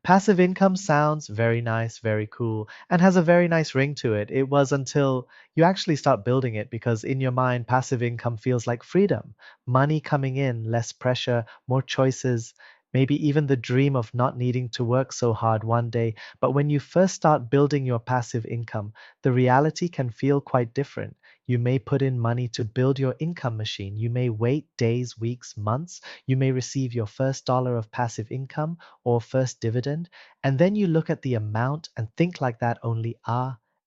Passive income sounds very nice, very cool, and has a very nice ring to it. It was until you actually start building it because in your mind, passive income feels like freedom, money coming in, less pressure, more choices, maybe even the dream of not needing to work so hard one day. But when you first start building your passive income, the reality can feel quite different. You may put in money to build your income machine. You may wait days, weeks, months. You may receive your first dollar of passive income or first dividend, and then you look at the amount and think like that only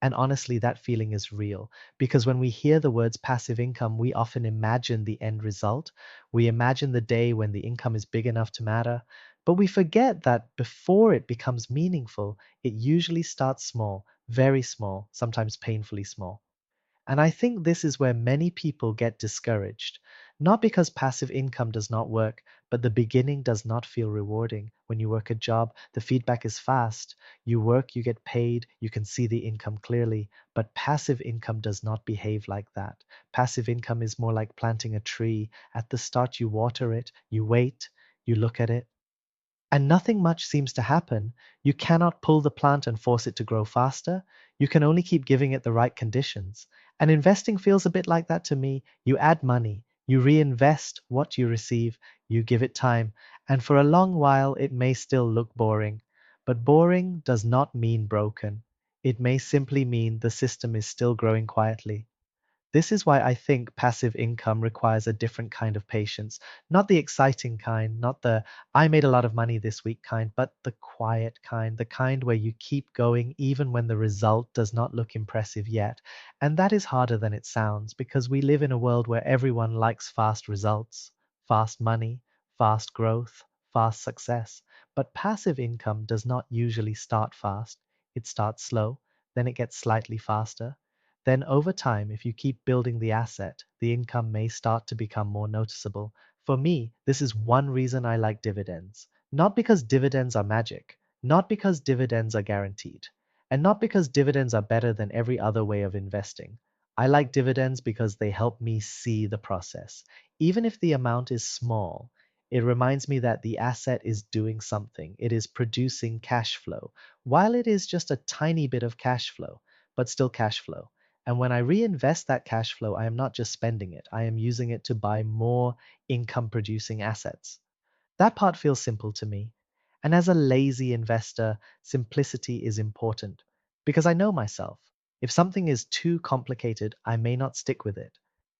and honestly, that feeling is real because when we hear the words passive income, we often imagine the end result. We imagine the day when the income is big enough to matter, but we forget that before it becomes meaningful, it usually starts small, very small, sometimes painfully small. And I think this is where many people get discouraged, not because passive income does not work, but the beginning does not feel rewarding. When you work a job, the feedback is fast. You work, you get paid, you can see the income clearly, but passive income does not behave like that. Passive income is more like planting a tree. At the start, you water it, you wait, you look at it, and nothing much seems to happen. You cannot pull the plant and force it to grow faster. You can only keep giving it the right conditions. And investing feels a bit like that to me. You add money, you reinvest what you receive, you give it time, and for a long while it may still look boring. But boring does not mean broken. It may simply mean the system is still growing quietly. This is why I think passive income requires a different kind of patience, not the exciting kind, not the I made a lot of money this week kind, but the quiet kind, the kind where you keep going even when the result does not look impressive yet. And that is harder than it sounds because we live in a world where everyone likes fast results, fast money, fast growth, fast success. But passive income does not usually start fast. It starts slow, then it gets slightly faster, then over time, if you keep building the asset, the income may start to become more noticeable. For me, this is one reason I like dividends. Not because dividends are magic, not because dividends are guaranteed, and not because dividends are better than every other way of investing. I like dividends because they help me see the process. Even if the amount is small, it reminds me that the asset is doing something. It is producing cash flow. While it is just a tiny bit of cash flow, but still cash flow. And when I reinvest that cash flow, I am not just spending it, I am using it to buy more income producing assets. That part feels simple to me. And as a lazy investor, simplicity is important because I know myself. If something is too complicated, I may not stick with it.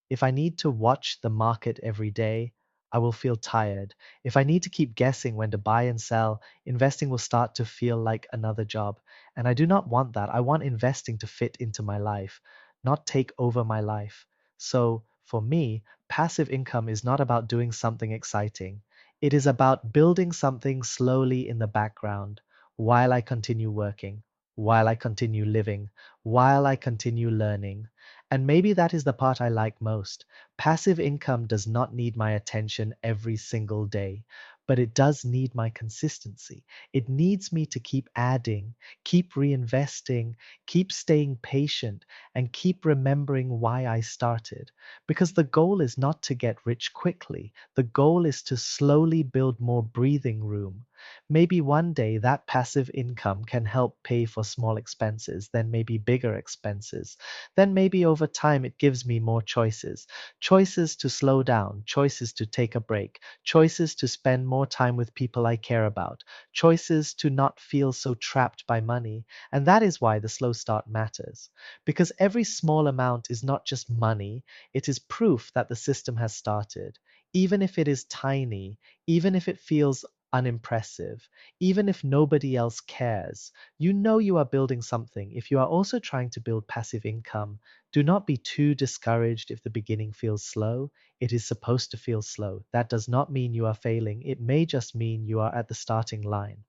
If I need to watch the market every day, I will feel tired. If I need to keep guessing when to buy and sell, investing will start to feel like another job. And I do not want that. I want investing to fit into my life, not take over my life. So for me, passive income is not about doing something exciting. It is about building something slowly in the background while I continue working, while I continue living, while I continue learning. And maybe that is the part I like most. Passive income does not need my attention every single day, but it does need my consistency. It needs me to keep adding, keep reinvesting, keep staying patient, and keep remembering why I started. Because the goal is not to get rich quickly, the goal is to slowly build more breathing room. Maybe one day that passive income can help pay for small expenses, then maybe bigger expenses. Then maybe over time it gives me more choices. Choices to slow down, choices to take a break, choices to spend more time with people I care about, choices to not feel so trapped by money. And that is why the slow start matters. Because every small amount is not just money, it is proof that the system has started. Even if it is tiny, even if it feels unimpressive, even if nobody else cares, you know you are building something. If you are also trying to build passive income, do not be too discouraged if the beginning feels slow. It is supposed to feel slow. That does not mean you are failing. It may just mean you are at the starting line.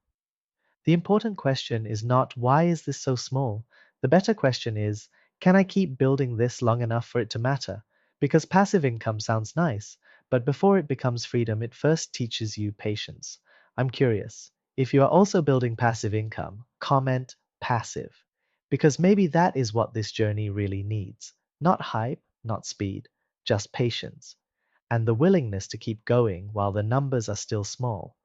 The important question is not why is this so small? The better question is, can I keep building this long enough for it to matter? Because passive income sounds nice, but before it becomes freedom, it first teaches you patience. I'm curious. If you are also building passive income, comment passive. Because maybe that is what this journey really needs. Not hype, not speed, just patience. And the willingness to keep going while the numbers are still small.